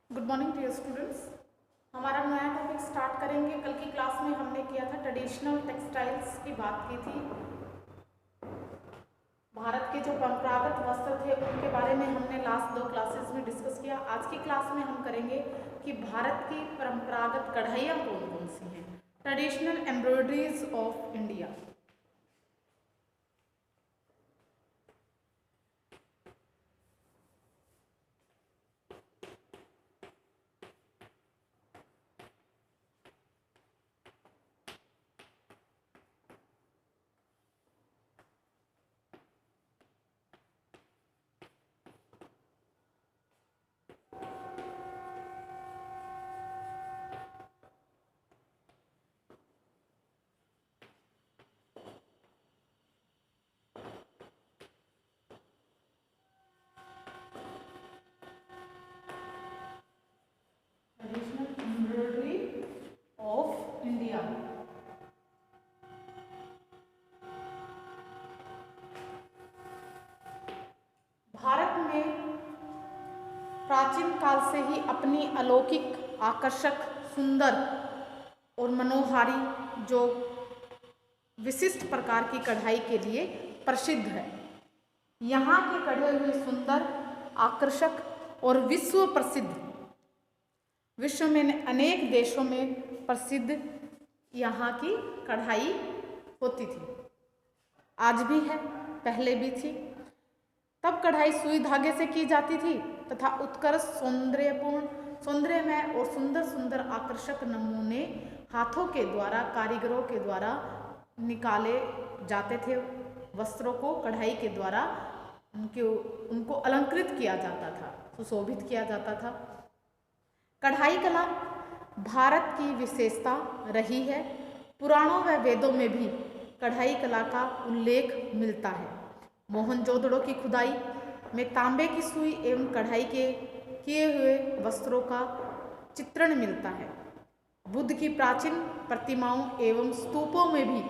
Good morning dear students. हमारा नया topic start करेंगे। कल की क्लास में हमने किया था ट्रेडिशनल टेक्सटाइल्स की बात की थी। भारत के जो परंपरागत वस्त्र थे उनके बारे में हमने लास्ट 2 क्लासेस में डिस्कस किया। आज की क्लास में हम करेंगे कि भारत की परंपरागत कढ़ाइयाँ कौन कौन सी हैं, traditional embroideries of India. Traditional embroidery of India. Bharat में प्राचीन काल से ही अपनी अलौकिक, आकर्षक, सुंदर और मनोहारी जो विशिष्ट प्रकार की कढ़ाई के लिए प्रसिद्ध है। यहाँ के कढ़े हुए सुंदर, आकर्षक और विश्व में अनेक देशों में प्रसिद्ध यहाँ की कढ़ाई होती थी। आज भी है, पहले भी थी। तब कढ़ाई सुई धागे से की जाती थी तथा उत्कर्ष सौंदर्यमय और सुंदर सुंदर आकर्षक नमूने हाथों के द्वारा, कारीगरों के द्वारा निकाले जाते थे। वस्त्रों को कढ़ाई के द्वारा उनको अलंकृत किया जाता था, सुशोभित किया जाता था। कढ़ाई कला भारत की विशेषता रही है। पुराणों व वेदों में भी कढ़ाई कला का उल्लेख मिलता है। मोहनजोदड़ो की खुदाई में तांबे की सुई एवं कढ़ाई के किए हुए वस्त्रों का चित्रण मिलता है। बुद्ध की प्राचीन प्रतिमाओं एवं स्तूपों में भी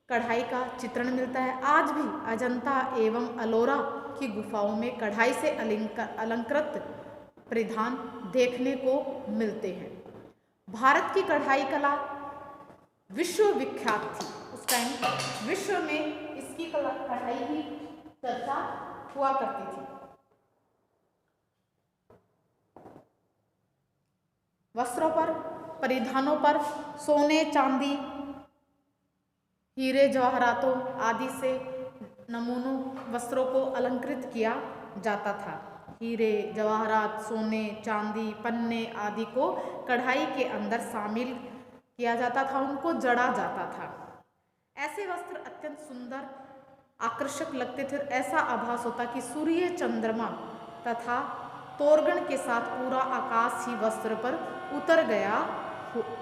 कढ़ाई का चित्रण मिलता है। आज भी अजंता एवं अलोरा की गुफाओं में कढ़ाई से अलंकृत परिधान देखने को मिलते हैं। भारत की कढ़ाई कला विश्व विख्यात थी। उस टाइम विश्व में इसकी कढ़ाई की चर्चा हुआ करती थी। वस्त्रों पर, परिधानों पर सोने, चांदी, हीरे, जवाहरातों आदि से नमूनों वस्त्रों को अलंकृत किया जाता था। हीरे, जवाहरात, सोने, चांदी, पन्ने आदि को कढ़ाई के अंदर शामिल किया जाता था, उनको जड़ा जाता था। ऐसे वस्त्र अत्यंत सुंदर, आकर्षक लगते थे। ऐसा आभास होता कि सूर्य, चंद्रमा तथा तोरगण के साथ पूरा आकाश ही वस्त्र पर उतर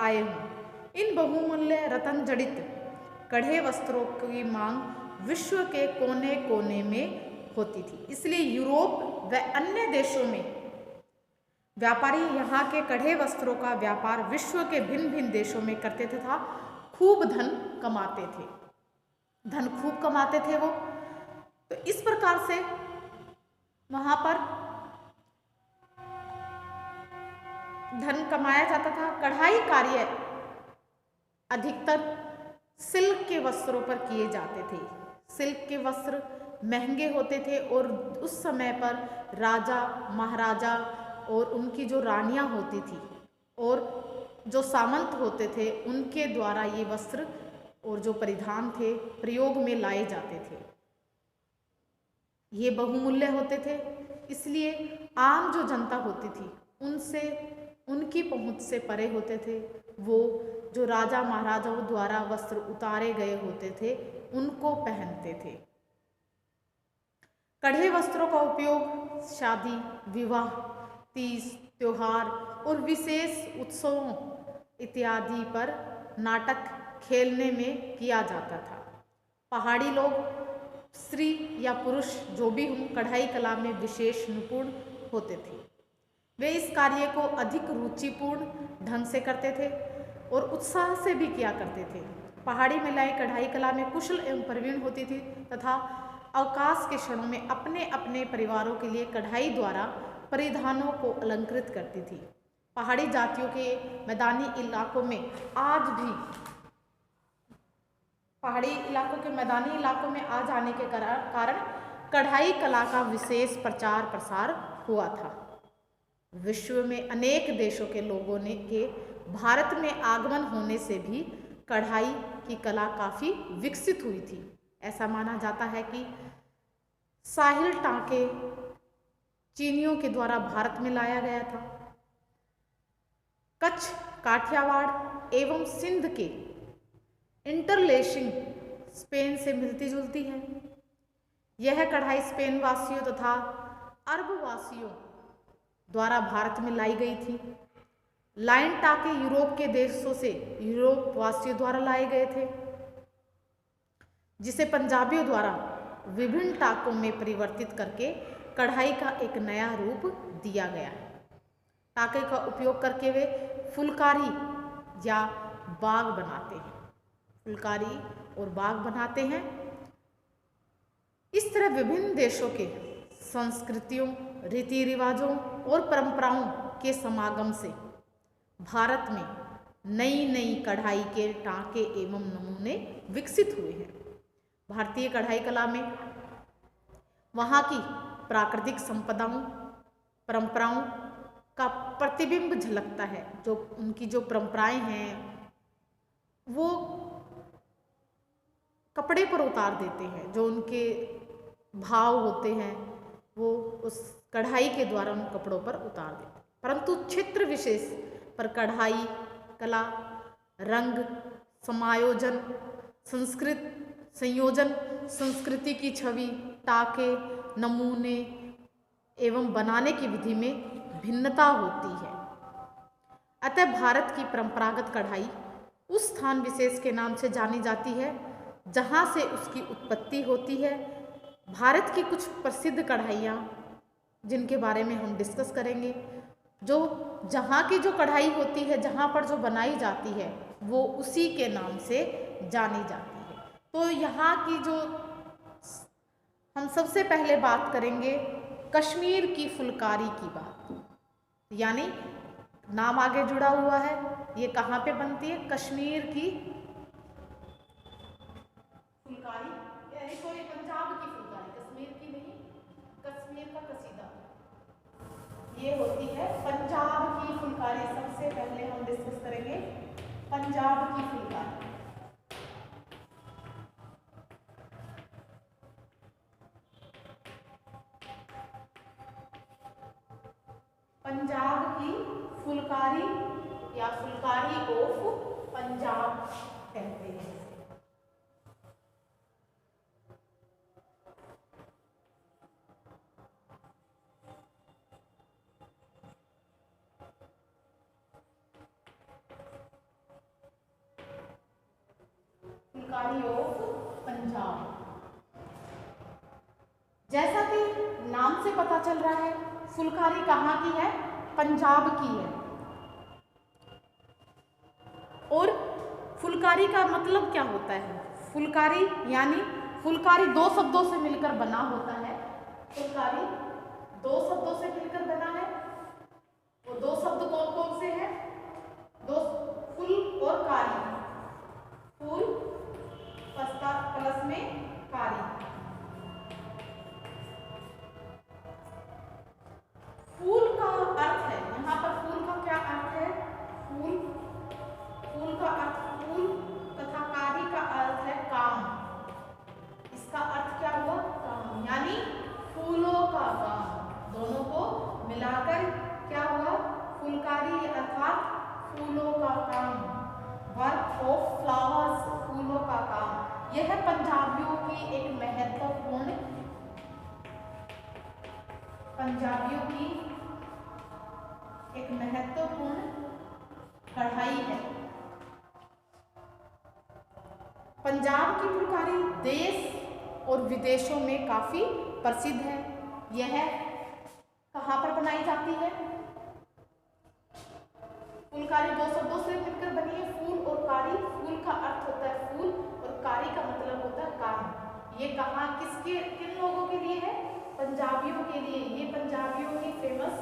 आए हों। इन बहुमूल्य रत्न जड़ित कढ़े वस्त्रों की मांग विश्व के कोने कोने में होती थी। इसलिए यूरोप व अन्य देशों में व्यापारी यहाँ के कढ़े वस्त्रों का व्यापार विश्व के भिन्न भिन्न देशों में करते थे तथा खूब धन कमाते थे वो। तो इस प्रकार से वहाँ पर धन कमाया जाता था। कढ़ाई कार्य अधिकतर सिल्क के वस्त्रों पर किए जाते थे। सिल्क के वस्त्र महंगे होते थे और उस समय पर राजा, महाराजा और उनकी जो रानियां होती थी और जो सामंत होते थे उनके द्वारा ये वस्त्र और जो परिधान थे प्रयोग में लाए जाते थे। ये बहुमूल्य होते थे, इसलिए आम जो जनता होती थी उनसे, उनकी पहुंच से परे होते थे। वो जो राजा महाराजाओं द्वारा वस्त्र उतारे गए होते थे उनको पहनते थे। कढ़े वस्त्रों का उपयोग शादी, विवाह, तीज, त्योहार और विशेष उत्सवों इत्यादि पर नाटक खेलने में किया जाता था। पहाड़ी लोग, स्त्री या पुरुष जो भी हों, कढ़ाई कला में विशेष निपुण होते थे। वे इस कार्य को अधिक रुचिपूर्ण ढंग से करते थे और उत्साह से भी किया करते थे। पहाड़ी महिलाएं कढ़ाई कला में कुशल एवं प्रवीण होती थी तथा अवकाश के क्षणों में अपने अपने परिवारों के लिए कढ़ाई द्वारा परिधानों को अलंकृत करती थी। पहाड़ी जातियों के मैदानी इलाकों में आज भी पहाड़ी इलाकों के मैदानी इलाकों में आ जाने के कारण कढ़ाई कला का विशेष प्रचार प्रसार हुआ था। विश्व में अनेक देशों के लोगों ने के भारत में आगमन होने से भी कढ़ाई की कला काफ़ी विकसित हुई थी। ऐसा माना जाता है कि साहिल टांके चीनियों के द्वारा भारत में लाया गया था। कच्छ, काठियावाड़ एवं सिंध के इंटरलेशिंग स्पेन से मिलती जुलती है। यह कढ़ाई स्पेन वासियों तथा अरब वासियों द्वारा भारत में लाई गई थी। लाइन टाके यूरोप के देशों से यूरोप वासियों द्वारा लाए गए थे, जिसे पंजाबियों द्वारा विभिन्न टाकों में परिवर्तित करके कढ़ाई का एक नया रूप दिया गया है। टाके का उपयोग करके वे फुलकारी या बाग बनाते हैं, फुलकारी और बाग बनाते हैं। इस तरह विभिन्न देशों के संस्कृतियों, रीति रिवाजों और परंपराओं के समागम से भारत में नई नई कढ़ाई के टाँके एवं नमूने विकसित हुए हैं। भारतीय कढ़ाई कला में वहाँ की प्राकृतिक संपदाओं, परंपराओं का प्रतिबिंब झलकता है। जो उनकी जो परंपराएं हैं वो कपड़े पर उतार देते हैं, जो उनके भाव होते हैं वो उस कढ़ाई के द्वारा उन कपड़ों पर उतार देते हैं। परंतु क्षेत्र विशेष पर कढ़ाई कला रंग समायोजन संस्कृति की छवि, टाके, नमूने एवं बनाने की विधि में भिन्नता होती है। अतः भारत की परंपरागत कढ़ाई उस स्थान विशेष के नाम से जानी जाती है जहाँ से उसकी उत्पत्ति होती है। भारत की कुछ प्रसिद्ध कढ़ाइयाँ जिनके बारे में हम डिस्कस करेंगे, जो जहाँ की जो कढ़ाई होती है, जहाँ पर जो बनाई जाती है, वो उसी के नाम से जानी जाती है। तो यहाँ की जो हम सबसे पहले बात करेंगे कश्मीर की फुलकारी की बात, यानी नाम आगे जुड़ा हुआ है। ये कहाँ पे बनती है? कश्मीर की फुलकारी, यानी कोई पंजाब की फुलकारी, कश्मीर की नहीं, कश्मीर का कसीदा, ये होती है पंजाब की फुलकारी। सबसे पहले हम डिस्कस करेंगे पंजाब की फुलकारी। पंजाब की फुलकारी या फुलकारी ऑफ पंजाब कहते हैं। फुलकारी ऑफ पंजाब, जैसा कि नाम से पता चल रहा है फुलकारी कहाँ की है? पंजाब की है। और फुलकारी का मतलब क्या होता है? फुलकारी यानी फुलकारी दो शब्दों से मिलकर बना होता है। फुलकारी दो शब्दों से मिलकर बना है। वो दो शब्द कौन कौन से हैं? दो, फुल और कारी। फूल प्लस में कारी। फूल का अर्थ है, यहाँ पर फूल का क्या अर्थ है? फूल का अर्थ फूल तथा कारी का अर्थ है काम। इसका अर्थ क्या हुआ? काम, यानी फूलों का काम। दोनों को मिलाकर क्या हुआ? फुलकारी अर्थात फूलों का काम, वर्क ऑफ फ्लावर्स, फूलों का काम। यह पंजाबियों की एक महत्वपूर्ण कढ़ाई है। पंजाब की फुलकारी देश और विदेशों में काफी प्रसिद्ध है। यह कहाँ पर बनाई जाती है? फुलकारी दो शब्दों से मिलकर बनी है, फूल और कारी। फूल का अर्थ होता है फूल और कारी का मतलब होता है काम। ये कहाँ किन लोगों के लिए है? पंजाबियों के लिए। ये पंजाबियों की फेमस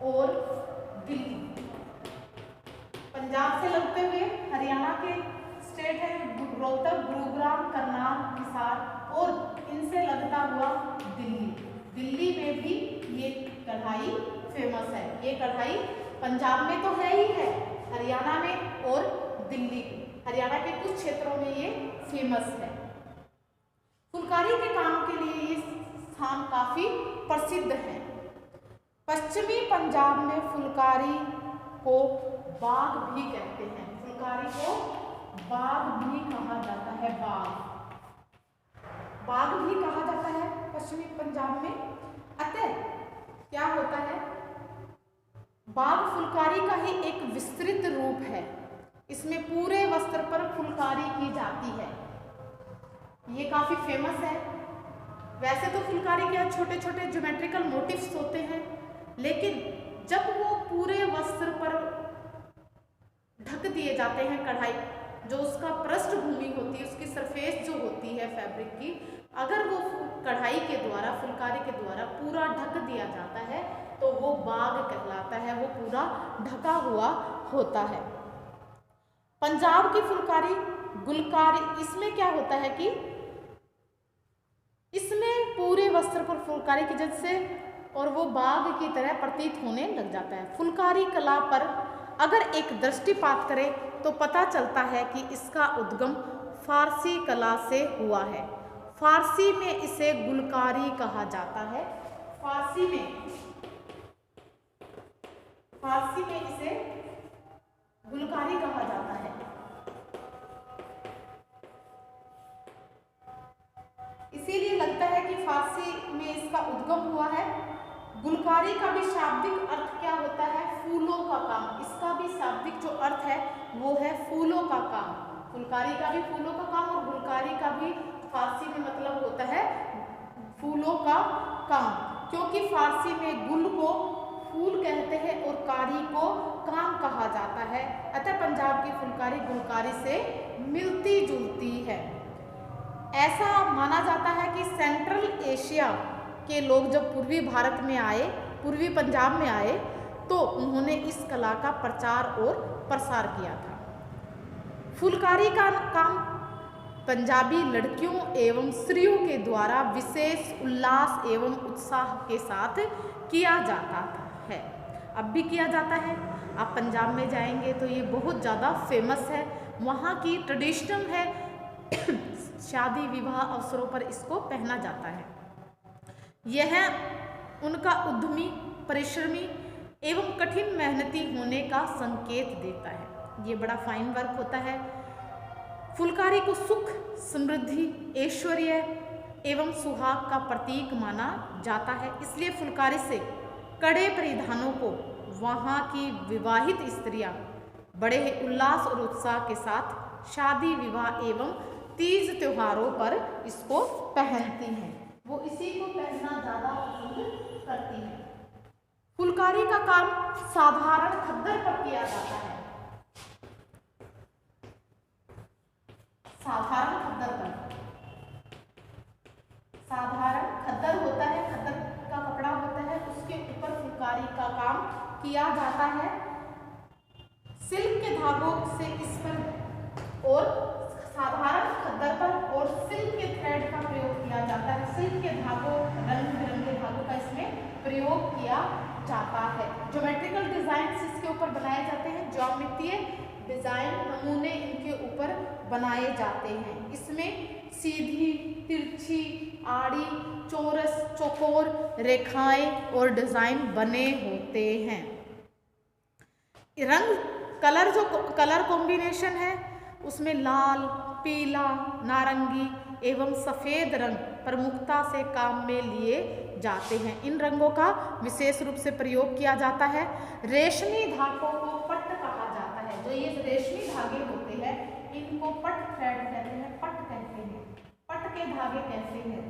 और दिल्ली। पंजाब से लगते हुए हरियाणा के स्टेट है रोहतक, गुरुग्राम, करनाल, हिसार और इनसे लगता हुआ दिल्ली। दिल्ली में भी ये कढ़ाई फेमस है। ये कढ़ाई पंजाब में तो है ही है, हरियाणा में और दिल्ली, हरियाणा के कुछ क्षेत्रों में ये फेमस है। फुलकारी के काम के लिए ये स्थान काफी प्रसिद्ध है। पश्चिमी पंजाब में फुलकारी को बाग भी कहते हैं। फुलकारी को बाग भी कहा जाता है। बाग भी कहा जाता है पश्चिमी पंजाब में। अतः क्या होता है, बाग फुलकारी का ही एक विस्तृत रूप है। इसमें पूरे वस्त्र पर फुलकारी की जाती है। ये काफी फेमस है। वैसे तो फुलकारी के छोटे छोटे ज्योमेट्रिकल मोटिव्स होते हैं, लेकिन जब वो पूरे वस्त्र पर ढक दिए जाते हैं, कढ़ाई जो उसका पृष्ठभूमि होती है, उसकी सरफेस जो होती है फैब्रिक की, अगर वो कढ़ाई के द्वारा, फुलकारी के द्वारा पूरा ढक दिया जाता है तो वो बाग कहलाता है। वो पूरा ढका हुआ होता है। पंजाब की फुलकारी गुलकारी, इसमें क्या होता है कि इसमें पूरे वस्त्र पर फुलकारी की जैसे और वो बाग की तरह प्रतीत होने लग जाता है। फुलकारी कला पर अगर एक दृष्टिपात करें तो पता चलता है कि इसका उद्गम फारसी कला से हुआ है। फारसी में इसे गुलकारी कहा जाता है। फारसी में इसे गुलकारी कहा जाता है। इसीलिए लगता है कि फारसी में इसका उद्गम हुआ है। गुलकारी का भी शाब्दिक अर्थ क्या होता है? फूलों का काम। इसका भी शाब्दिक जो अर्थ है वो है फूलों का काम। फुलकारी का भी फूलों का काम और गुलकारी का भी फारसी में मतलब होता है फूलों का काम, क्योंकि फारसी में गुल को फूल कहते हैं और कारी को काम कहा जाता है। अतः पंजाब की फुलकारी गुलकारी से मिलती जुलती है। ऐसा माना जाता है कि सेंट्रल एशिया के लोग जब पूर्वी भारत में आए, पूर्वी पंजाब में आए, तो उन्होंने इस कला का प्रचार और प्रसार किया था। फुलकारी का काम पंजाबी लड़कियों एवं स्त्रियों के द्वारा विशेष उल्लास एवं उत्साह के साथ किया जाता है। अब भी किया जाता है। आप पंजाब में जाएंगे तो ये बहुत ज़्यादा फेमस है। वहाँ की ट्रेडिशनल है। शादी विवाह अवसरों पर इसको पहना जाता है। यह उनका उद्यमी, परिश्रमी एवं कठिन मेहनती होने का संकेत देता है। ये बड़ा फाइन वर्क होता है। फुलकारी को सुख, समृद्धि, ऐश्वर्य एवं सुहाग का प्रतीक माना जाता है। इसलिए फुलकारी से कड़े परिधानों को वहाँ की विवाहित स्त्रियां बड़े ही उल्लास और उत्साह के साथ शादी विवाह एवं तीज त्योहारों पर इसको पहनती हैं। वो इसी को पहनना ज़्यादा पसंद करती हैं। फुलकारी का काम साधारण खद्दर पर किया जाता है। साधारण खद्दर होता है, खद्दर का कपड़ा होता है, उसके ऊपर फुलकारी का काम किया जाता है। सिल्क के धागों से इस पर और साधारण खद्दर पर और सिल्क के थ्रेड का प्रयोग किया जाता है। सिल्क के धागों, रंग बिरंगे धागों का इसमें प्रयोग किया जाता है। ज्योमेट्रिकल डिजाइन इसके ऊपर बनाए जाते हैं। ज्यामितीय डिजाइन नमूने इनके ऊपर बनाए जाते हैं। इसमें सीधी, तिरछी, आड़ी, चौरस, चौकोर रेखाएं और डिजाइन बने होते हैं। रंग कलर कॉम्बिनेशन है, उसमें लाल, पीला, नारंगी एवं सफ़ेद रंग प्रमुखता से काम में लिए जाते हैं। इन रंगों का विशेष रूप से प्रयोग किया जाता है। रेशमी धागों को पट्ट कहा जाता है। जो ये रेशमी धागे होते हैं इनको पट्ट थ्रेड कहते हैं, पट्ट कहते हैं। पट्ट के धागे कहते हैं।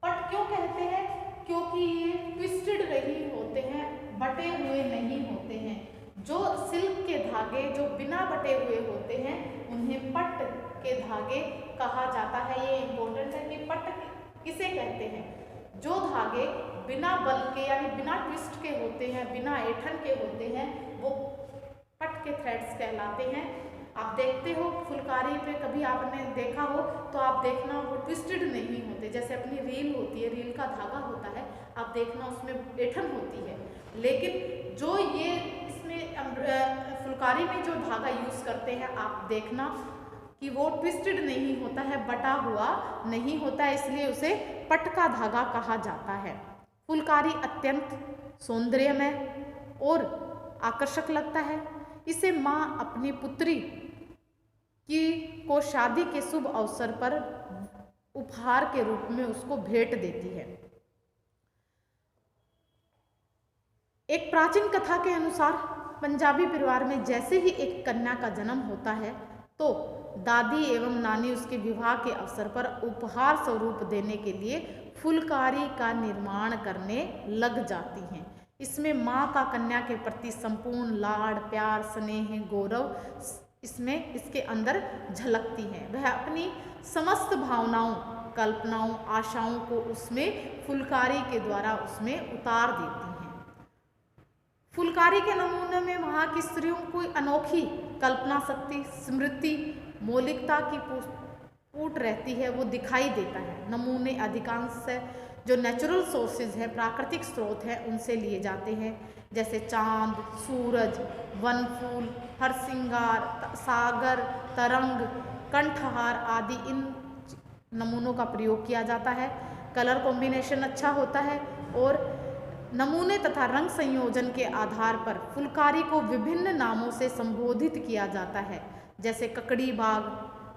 पट्ट क्यों कहते हैं? क्योंकि ये ट्विस्टेड नहीं होते हैं, बटे हुए नहीं होते हैं। जो सिल्क के धागे जो बिना बटे हुए होते हैं उन्हें पट्ट के धागे कहा जाता है। ये इम्पोर्टेंट है कि पट्ट किसे कहते हैं? जो धागे बिना बल के यानी बिना ट्विस्ट के होते हैं, बिना ऐंठन के होते हैं, वो पट के थ्रेड्स कहलाते हैं। आप देखते हो फुलकारी पे, कभी आपने देखा हो तो आप देखना वो ट्विस्टेड नहीं होते, जैसे अपनी रील होती है, रील का धागा होता है, आप देखना उसमें ऐंठन होती है। लेकिन जो ये इसमें फुलकारी में जो धागा यूज़ करते हैं, आप देखना कि वो ट्विस्टेड नहीं होता है, बटा हुआ नहीं होता है, इसलिए उसे पट का धागा कहा जाता है। फुलकारी अत्यंत सौंदर्यमय और आकर्षक लगता है। इसे माँ अपनी पुत्री को शादी के शुभ अवसर पर उपहार के रूप में उसको भेंट देती है। एक प्राचीन कथा के अनुसार पंजाबी परिवार में जैसे ही एक कन्या का जन्म होता है तो दादी एवं नानी उसके विवाह के अवसर पर उपहार स्वरूप देने के लिए फुलकारी का निर्माण करने लग जाती हैं। इसमें माँ का कन्या के प्रति संपूर्ण लाड़, प्यार, स्नेह, गौरव इसमें इसके अंदर झलकती हैं। वह अपनी समस्त भावनाओं, कल्पनाओं, आशाओं को उसमें फुलकारी के द्वारा उसमें उतार देती हैं। फुलकारी के नमूने में वहाँ की स्त्रियों को अनोखी कल्पना शक्ति, स्मृति, मौलिकता की फूट रहती है, वो दिखाई देता है। नमूने अधिकांश जो नेचुरल सोर्सेज हैं, प्राकृतिक स्रोत हैं, उनसे लिए जाते हैं, जैसे चांद, सूरज, वन फूल, हरसिंगार, सागर, तरंग, कंठहार आदि इन नमूनों का प्रयोग किया जाता है। कलर कॉम्बिनेशन अच्छा होता है और नमूने तथा रंग संयोजन के आधार पर फुलकारी को विभिन्न नामों से संबोधित किया जाता है, जैसे ककड़ी बाग,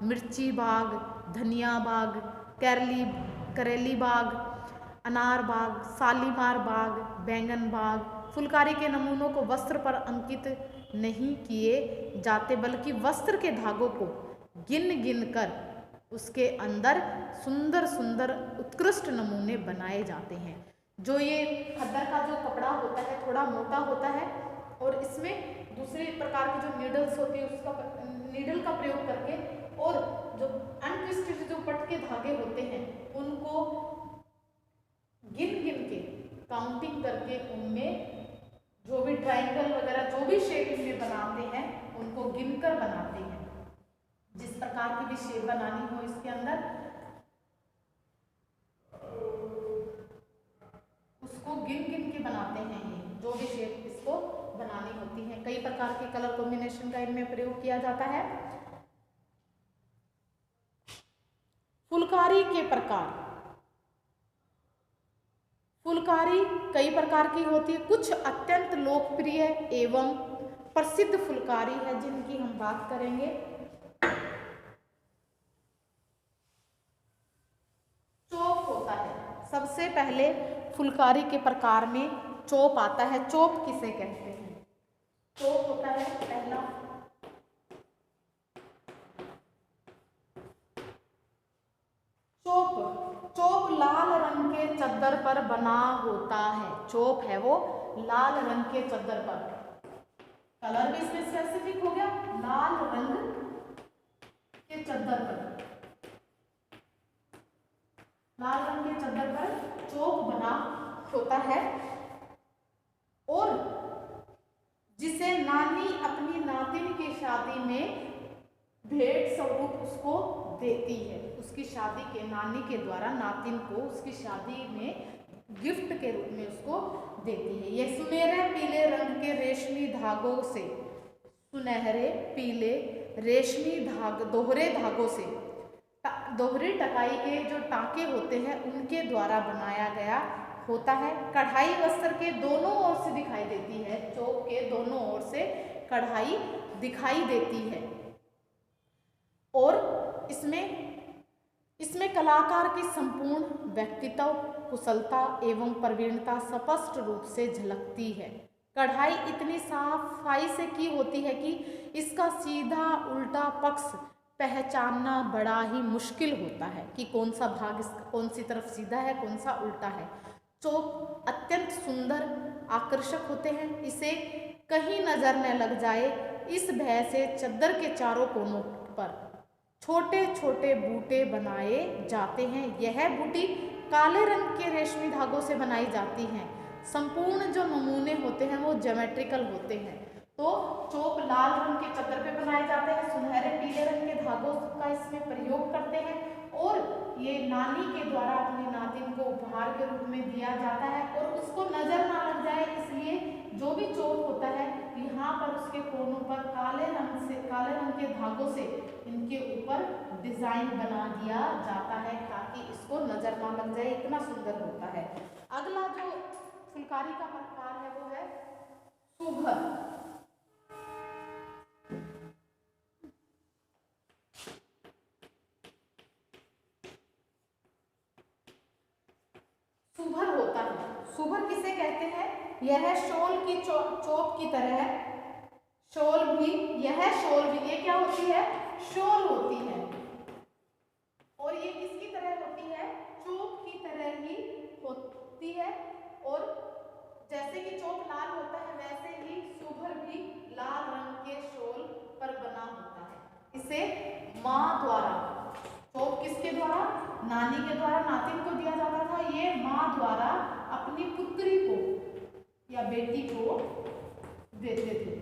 मिर्ची बाग, धनिया बाग, करेली बाग, अनार बाग, शालीमार बाग, बैंगन बाग। फुलकारी के नमूनों को वस्त्र पर अंकित नहीं किए जाते, बल्कि वस्त्र के धागों को गिन गिन कर उसके अंदर सुंदर सुंदर उत्कृष्ट नमूने बनाए जाते हैं। जो ये खद्दर का जो कपड़ा होता है थोड़ा मोटा होता है और इसमें दूसरे प्रकार की जो नीडल्स होती है उसका नीडल का प्रयोग करके और जो अनट्विस्टेड जो पट के धागे होते हैं उनको गिन गिन के काउंटिंग करके उनमें जो भी ट्रायंगल वगैरह जो भी शेप इनमें बनाते हैं उनको गिनकर बनाते हैं। जिस प्रकार की भी शेप बनानी हो इसके अंदर उसको गिन गिन के बनाते हैं। ये जो भी शेप इसको बनानी होती है, कई प्रकार के कलर कॉम्बिनेशन का इनमें प्रयोग किया जाता है। फुलकारी के प्रकार, फुलकारी कई प्रकार की होती है। कुछ अत्यंत लोकप्रिय एवं प्रसिद्ध फुलकारी है जिनकी हम बात करेंगे। चोप होता है, सबसे पहले फुलकारी के प्रकार में चोप आता है। चोप किसे कहते हैं? चोप होता है पहला चोप लाल रंग के चद्दर पर बना होता है। चोप है वो लाल रंग के चद्दर पर, कलर भी इसमें स्पेसिफिक हो गया, लाल रंग के चद्दर पर, लाल रंग के चद्दर पर चोप बना होता है और जिसे नानी अपनी नातिन की शादी में भेंट स्वरूप उसको देती है। उसकी शादी के नानी के द्वारा नातिन को उसकी शादी में गिफ्ट के रूप में उसको देती है। यह सुनहरे पीले रंग के रेशमी धागों से, सुनहरे पीले रेशमी दोहरे धागों से, दोहरी टकाई के जो टाके होते हैं उनके द्वारा बनाया गया होता है। कढ़ाई वस्त्र के दोनों ओर से दिखाई देती है, चोप के दोनों ओर से कढ़ाई दिखाई देती है और इसमें कलाकार की संपूर्ण व्यक्तित्व, कुशलता एवं प्रवीणता स्पष्ट रूप से झलकती है। कढ़ाई इतनी सफाई से की होती है कि इसका सीधा उल्टा पक्ष पहचानना बड़ा ही मुश्किल होता है कि कौन सा भाग कौन सी तरफ सीधा है, कौन सा उल्टा है। चोप अत्यंत सुंदर आकर्षक होते हैं। इसे कहीं नजर न लग जाए इस भय से चद्दर के चारों कोनों पर छोटे छोटे बूटे बनाए जाते हैं। यह बूटी काले रंग के रेशमी धागों से बनाई जाती हैं। संपूर्ण जो नमूने होते हैं वो ज्योमेट्रिकल होते हैं। तो चोप लाल रंग के चद्दर पे बनाए जाते हैं, सुनहरे पीले रंग के धागों का इसमें प्रयोग करते हैं और ये नानी के द्वारा अपनी नातिन को उपहार के रूप में दिया जाता है। और उसको नजर ना लग जाए इसलिए जो भी चोप होता है यहाँ पर उसके कोनों पर काले रंग के धागों से इनके ऊपर डिजाइन बना दिया जाता है ताकि इसको नजर ना लग जाए, इतना सुंदर होता है। अगला जो फुलकारी का प्रकार है वो है सुघर। सुभर होता है। सुभर किसे कहते हैं? यह शॉल की चोप की तरह है। शॉल भी, यह शॉल भी, ये क्या होती है? शॉल होती है। और ये किसकी तरह होती है? चोप की तरह ही होती है। और जैसे कि चोप लाल होता है वैसे ही सुभर भी लाल रंग के शॉल पर बना होता है। इसे माँ द्वारा, चोप किसके द्वारा? नानी के द्वारा नातिन को दिया जाता था। ये माँ द्वारा अपनी पुत्री को या बेटी को देते थे।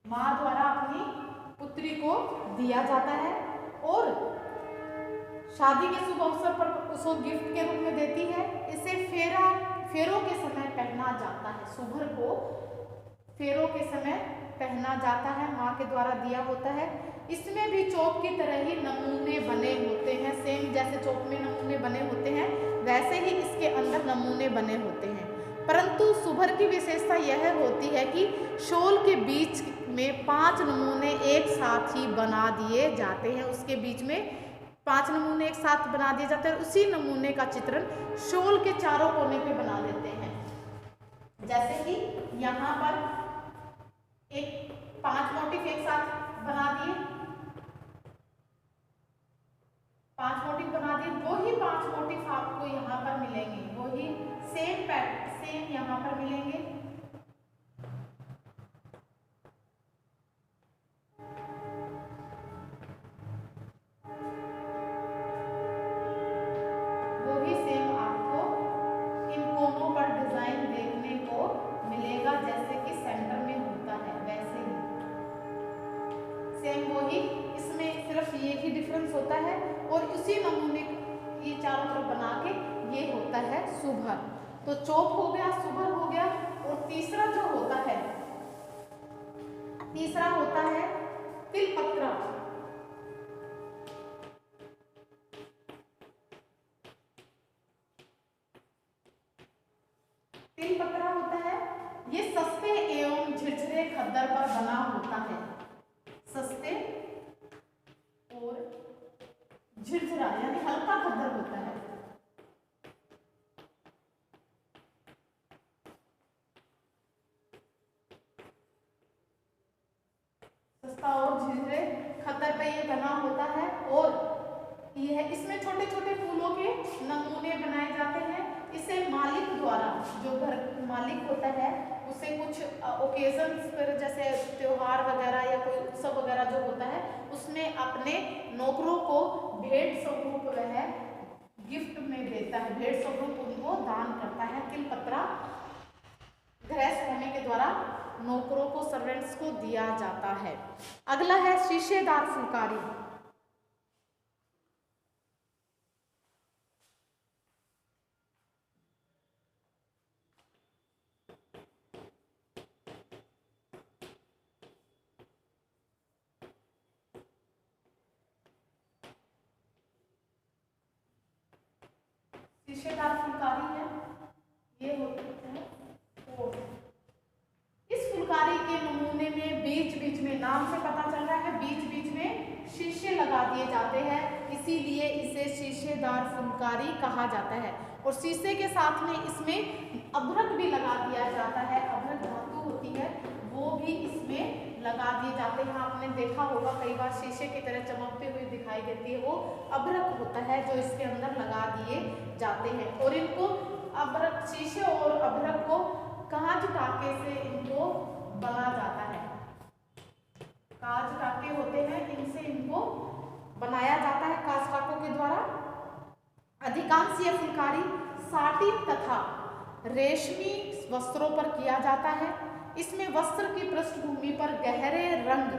माँ द्वारा अपनी पुत्री को दिया जाता है और शादी के शुभ अवसर पर उसको गिफ्ट के रूप में देती है। इसे फेरों के समय पहना जाता है। सुभर को फेरों के समय पहना जाता है, माँ के द्वारा दिया होता है। इसमें भी चोप की तरह ही नमूने बने होते हैं। सेम जैसे चोप में नमूने बने होते हैं वैसे ही इसके अंदर नमूने बने होते हैं। परंतु सुभर की विशेषता यह होती है कि शॉल के बीच में 5 नमूने एक साथ ही बना दिए जाते हैं। उसके बीच में 5 नमूने एक साथ बना दिए जाते हैं। उसी नमूने का चित्रण शॉल के चारों कोने पे बना देते हैं। जैसे कि यहाँ पर एक 5 मोटिफ एक साथ बना दिए, 5 मोटिफ बना दिए। वही 5 मोटिफ आपको यहाँ पर मिलेंगे, वही सेम यहाँ पर मिलेंगे। वही सेम आपको इन कोनों पर डिजाइन देखने को मिलेगा जैसे कि सेंटर में होता है वैसे ही सेम वही। इसमें सिर्फ ये ही डिफरेंस होता है और उसी नमूने ये चारों तरफ बना के ये होता है सुभर। तो चोप हो गया, सुभर हो गया। और तीसरा जो होता है, तीसरा होता है तिलपत्रा। तिलपत्रा होता है, ये सस्ते एवं झिरझिरे खद्दर पर बना होता है। सस्ते और झिरझिरा यानी हल्का खद्दर होता है। सस्ता और झिरझिरे खद्दर पे ये बना होता है और यह इसमें छोटे छोटे फूलों के नमूने बनाए जाते हैं। इसे मालिक द्वारा, जो घर मालिक होता है उसे कुछ ओकेजन्स पर जैसे त्योहार वगैरह या कोई उत्सव वगैरह जो होता है उसमें अपने नौकरों को भेंट स्वरूप वह गिफ्ट में देता है, भेंट स्वरूप उनको दान करता है। तिलपत्रा गृहस्थ होने के द्वारा नौकरों को, सर्वेंट्स को दिया जाता है। अगला है शीशेदार फुलकारी। शीशेदार फुलकारी है, ये होते हैं। और इस फुलकारी के नमूने में बीच बीच में, नाम से पता चल रहा है, बीच बीच में शीशे लगा दिए जाते हैं, इसीलिए इसे शीशेदार फुलकारी कहा जाता है। और शीशे के साथ में इसमें अभ्रक भी लगा दिया जाता है। अभ्रक धातु होती है वो भी इसमें लगा दिए जाते हैं। आपने देखा होगा कई बार शीशे की तरह चमकते हुए दिखाई देती है, वो अभ्रक होता है जो इसके अंदर लगा दिए जाते हैं। और इनको अभ्रक, शीशे और अभ्रक को कांच टाके से इनको बना जाता है। कांच टाके होते हैं, इनसे इनको बनाया जाता है कांच टाकों के द्वारा। अधिकांश ये फुलकारी साटिन तथा रेशमी वस्त्रों पर किया जाता है। इसमें वस्त्र की पृष्ठभूमि पर गहरे रंग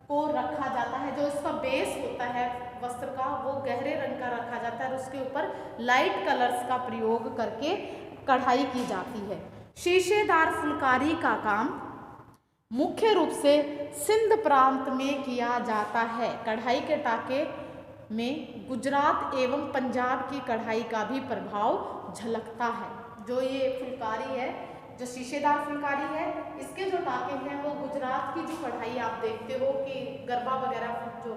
को रखा जाता है, जो इसका बेस होता है वस्त्र का वो गहरे रंग का रखा जाता है और उसके ऊपर लाइट कलर्स का प्रयोग करके कढ़ाई की जाती है। शीशेदार फुलकारी का काम मुख्य रूप से सिंध प्रांत में किया जाता है। कढ़ाई के टाके में गुजरात एवं पंजाब की कढ़ाई का भी प्रभाव झलकता है। जो ये फुलकारी है, जो शीशेदार फुलकारी है, इसके जो टाके हैं वो गुजरात की जो कढ़ाई आप देखते हो कि गरबा वगैरह जो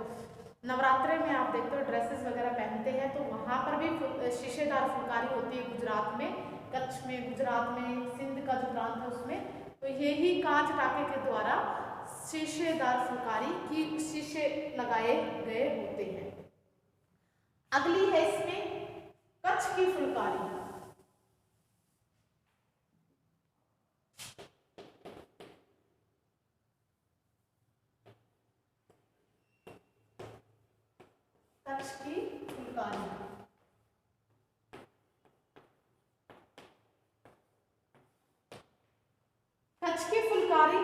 नवरात्रे में आप देखते हो ड्रेसेस वगैरह पहनते हैं, तो वहाँ पर भी शीशेदार फुलकारी होती है गुजरात में, कच्छ में, गुजरात में, सिंध का जो प्रांत है उसमें। तो यही कांच टाके के द्वारा शीशेदार फुलकारी की शीशे लगाए गए होते हैं। अगली है इसमें कच्छ की फुलकारी। कच्छ की फुलकारी कच्छ की फुलकारी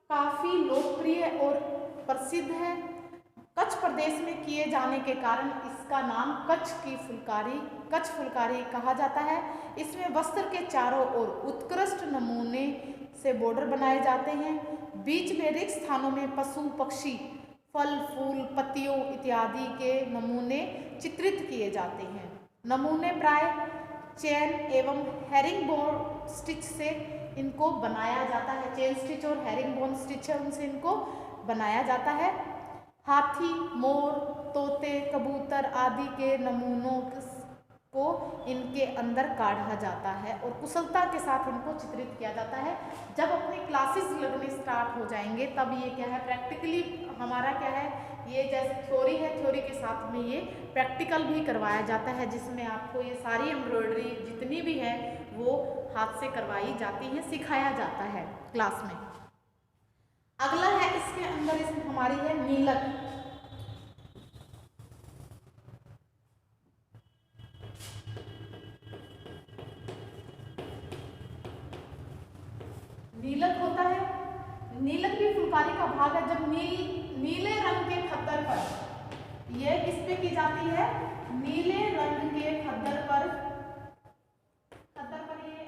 काफी लोकप्रिय और प्रसिद्ध है। कच्छ प्रदेश में किए जाने के कारण इसका नाम कच्छ की फुलकारी, कच्छ फुलकारी कहा जाता है। इसमें वस्त्र के चारों ओर उत्कृष्ट नमूने से बॉर्डर बनाए जाते हैं। बीच में रिक्त स्थानों में पशु पक्षी, फल फूल, पत्तियों इत्यादि के नमूने चित्रित किए जाते हैं। नमूने प्राय चेन एवं हेरिंगबोन स्टिच से इनको बनाया जाता है। चेन स्टिच और हेरिंगबोन स्टिच है उनसे इनको बनाया जाता है। हाथी, मोर, तोते, कबूतर आदि के नमूनों को इनके अंदर काढ़ा जाता है और कुशलता के साथ इनको चित्रित किया जाता है। जब अपने क्लासेस लगने स्टार्ट हो जाएंगे तब ये क्या है, प्रैक्टिकली हमारा क्या है, ये जैसे थ्योरी है, थ्योरी के साथ में ये प्रैक्टिकल भी करवाया जाता है, जिसमें आपको ये सारी एम्ब्रॉयडरी जितनी भी है वो हाथ से करवाई जाती है, सिखाया जाता है क्लास में। अगला है इसके अंदर इसमें हमारी है नीलक। नीलक होता है, नीलक भी फुलकारी का भाग है। जब नीले रंग के खद्दर पर, यह किस पे की जाती है, नीले रंग के खद्दर पर ये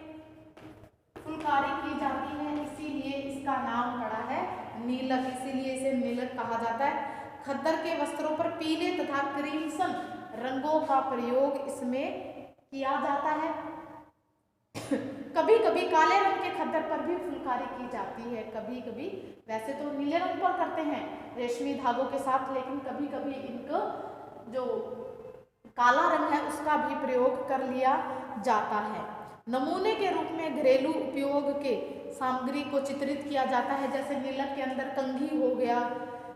फुलकारी की जाती है, इसीलिए इसका नाम पड़ा है नीलक, इसीलिए इसे नीलक कहा जाता है। खद्दर के वस्त्रों पर पीले तथा क्रीमसन रंगों का प्रयोग इसमें किया जाता है। कभी कभी काले रंग के खद्दर पर भी फुलकारी की जाती है, कभी कभी वैसे तो नीले रंग पर करते हैं रेशमी धागों के साथ, लेकिन कभी कभी इनको जो काला रंग है उसका भी प्रयोग कर लिया जाता है। नमूने के रूप में घरेलू उपयोग के सामग्री को चित्रित किया जाता है, जैसे नीलक के अंदर कंघी हो गया,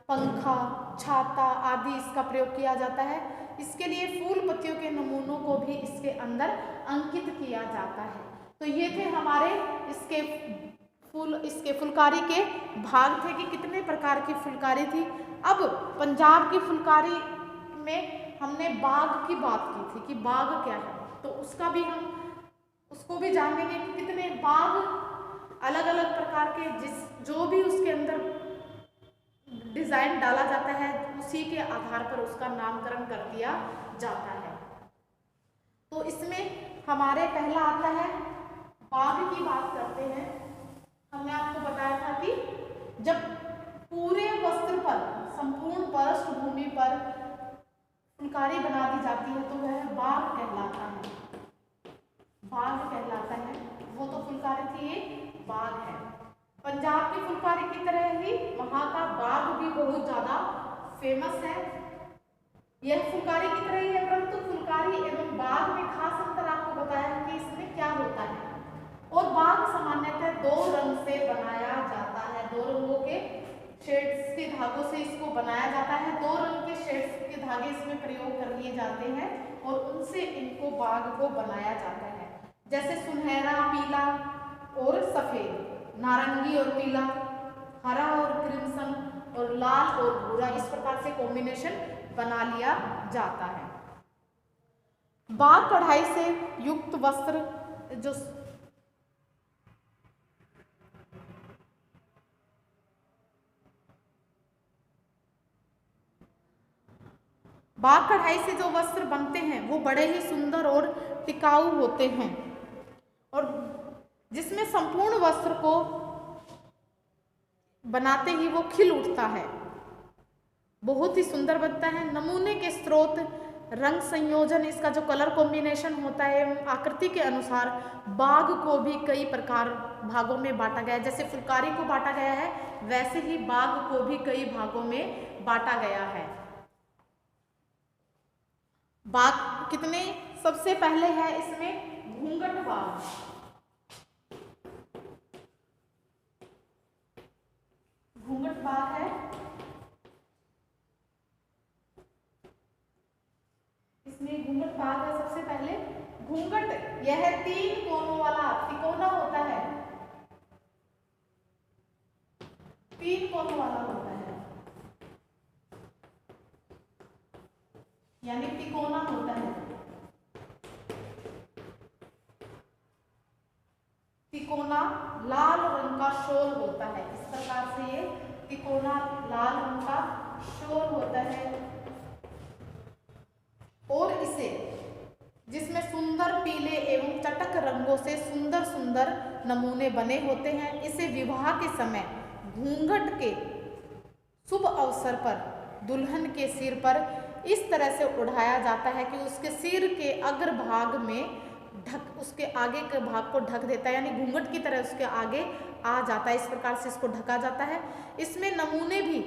पंखा, छाता आदि इसका प्रयोग किया जाता है। इसके लिए फूल पत्तियों के नमूनों को भी इसके अंदर अंकित किया जाता है। तो ये थे हमारे इसके फुलकारी के भाग थे कि कितने प्रकार की फुलकारी थी। अब पंजाब की फुलकारी में हमने बाग की बात की थी कि बाग क्या है, तो उसको भी जानेंगे कि कितने बाग अलग अलग प्रकार के जो भी उसके अंदर डिजाइन डाला जाता है उसी के आधार पर उसका नामकरण कर दिया जाता है। तो इसमें हमारे पहला आता है बाग की बात करते हैं। हमने आपको बताया था कि जब पूरे वस्त्र पर, संपूर्ण पृष्ठभूमि पर फुलकारी बना दी जाती है तो वह बाग कहलाता है, बाग कहलाता है। वो तो फुलकारी थी, ये बाग है। पंजाब की फुलकारी की तरह ही वहाँ का बाग भी बहुत ज़्यादा फेमस है। यह फुलकारी की तरह ही है, परंतु फुलकारी एवं बाग में खास अंतर आपको बताया कि इसमें क्या होता है। और बाग सामान्यतः 2 रंग से बनाया जाता है, 2 रंगों के शेड्स के धागों से इसको बनाया जाता है। 2 रंग के शेड्स के धागे इसमें प्रयोग कर लिए जाते हैं और उनसे इनको बाग को बनाया जाता है, जैसे सुनहरा, पीला और सफेद, नारंगी और पीला, हरा और क्रिम्सन और लाल और भूरा, इस प्रकार से कॉम्बिनेशन बना लिया जाता है। बाग कढ़ाई से युक्त वस्त्र जो बाग कढ़ाई से जो वस्त्र बनते हैं वो बड़े ही सुंदर और टिकाऊ होते हैं और जिसमें संपूर्ण वस्त्र को बनाते ही वो खिल उठता है, बहुत ही सुंदर बनता है। नमूने के स्रोत, रंग संयोजन, इसका जो कलर कॉम्बिनेशन होता है, आकृति के अनुसार बाग को भी कई प्रकार भागों में बांटा गया है। जैसे फुलकारी को बांटा गया है वैसे ही बाग को भी कई भागों में बांटा गया है। बाग कितने, सबसे पहले है इसमें घूंघट बाग। घूंघट बाग है, इसमें घूंघट बाग है। सबसे पहले घूंघट, यह 3 कोनों वाला तिकोना होता है, 3 कोनों वाला होता है, यानी तिकोना होता है। तिकोना लाल रंग का शोल होता है, इस प्रकार से ये तिकोना लाल रंग का शोल होता है। और इसे, जिसमें सुंदर पीले एवं चटक रंगों से सुंदर सुंदर नमूने बने होते हैं, इसे विवाह के समय घूंघट के शुभ अवसर पर दुल्हन के सिर पर इस तरह से उठाया जाता है कि उसके सिर के अग्रभाग में उसके आगे के भाग को ढक देता है, यानी घूंघट की तरह उसके आगे आ जाता है। इस प्रकार से इसको ढका जाता है। इसमें नमूने भी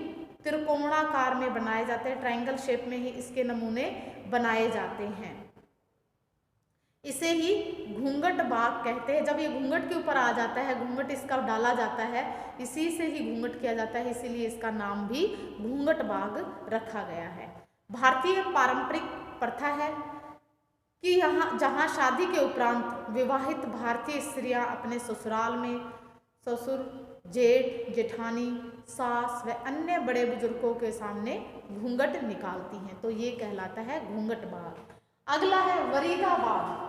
त्रिकोणाकार में बनाए जाते हैं, ट्रायंगल शेप में ही इसके नमूने बनाए जाते हैं। इसे ही घूंघट बाग कहते हैं। जब ये घूंघट के ऊपर आ जाता है, घूंघट इसका डाला जाता है, इसी से ही घूंघट किया जाता है, इसीलिए इसका नाम भी घूंघट बाग रखा गया है। भारतीय पारंपरिक प्रथा है कि जहाँ शादी के उपरांत विवाहित भारतीय स्त्रियां अपने ससुराल में ससुर, जेठ, जेठानी, सास व अन्य बड़े बुजुर्गों के सामने घूंघट निकालती हैं, तो ये कहलाता है घूंघट बाग। अगला है वरीदा बाग।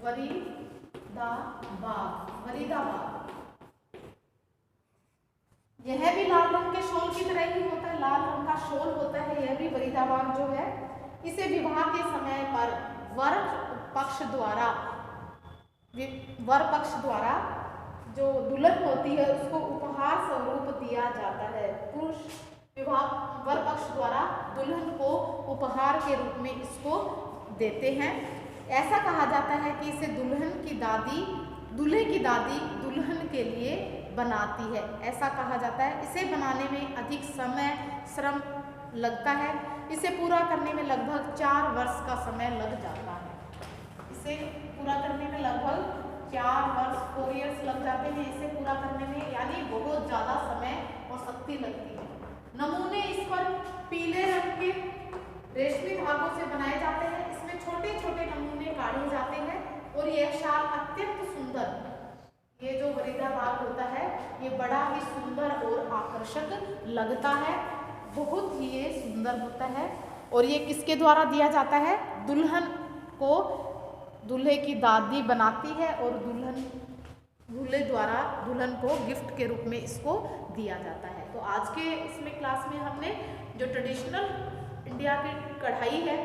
वरीदा बाग यह भी लाल रंग के शॉल की तरह ही होता है, लाल रंग का शॉल होता है यह भी वरीदा बाग जो है। इसे विवाह के समय पर वर पक्ष द्वारा जो दुल्हन होती है उसको उपहार स्वरूप दिया जाता है। पुरुष वर पक्ष द्वारा दुल्हन को उपहार के रूप में इसको देते हैं। ऐसा कहा जाता है कि इसे दूल्हे की दादी दुल्हन के लिए बनाती है, ऐसा कहा जाता है। इसे बनाने में अधिक समय श्रम लगता है, इसे पूरा करने में लगभग 4 वर्ष का समय लग जाता है। इसे पूरा करने में लगभग 4 वर्ष 4 ईयर्स लग जाते हैं इसे पूरा करने में, यानी बहुत ज़्यादा समय और शक्ति लगती है। नमूने इस पर पीले रंग के रेशमी धागों से बनाए जाते हैं। इसमें छोटे छोटे नमूने काढ़े जाते हैं और यह शाल अत्यंत सुंदर, ये जो वरीदा बाग होता है ये बड़ा ही सुंदर और आकर्षक लगता है, बहुत ही ये सुंदर होता है। और ये किसके द्वारा दिया जाता है? दुल्हन को दूल्हे की दादी बनाती है और दूल्हे द्वारा दुल्हन को गिफ्ट के रूप में इसको दिया जाता है। तो आज के इसमें क्लास में हमने जो ट्रेडिशनल इंडिया की कढ़ाई है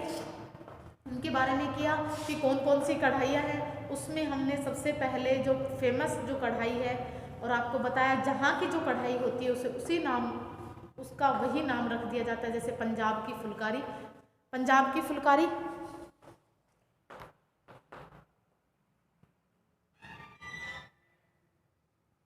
उनके बारे में किया कि कौन कौन सी कढ़ाइयाँ हैं। उसमें हमने सबसे पहले जो फेमस जो कढ़ाई है और आपको बताया जहाँ की जो कढ़ाई होती है उसे उसका वही नाम रख दिया जाता है। जैसे पंजाब की फुलकारी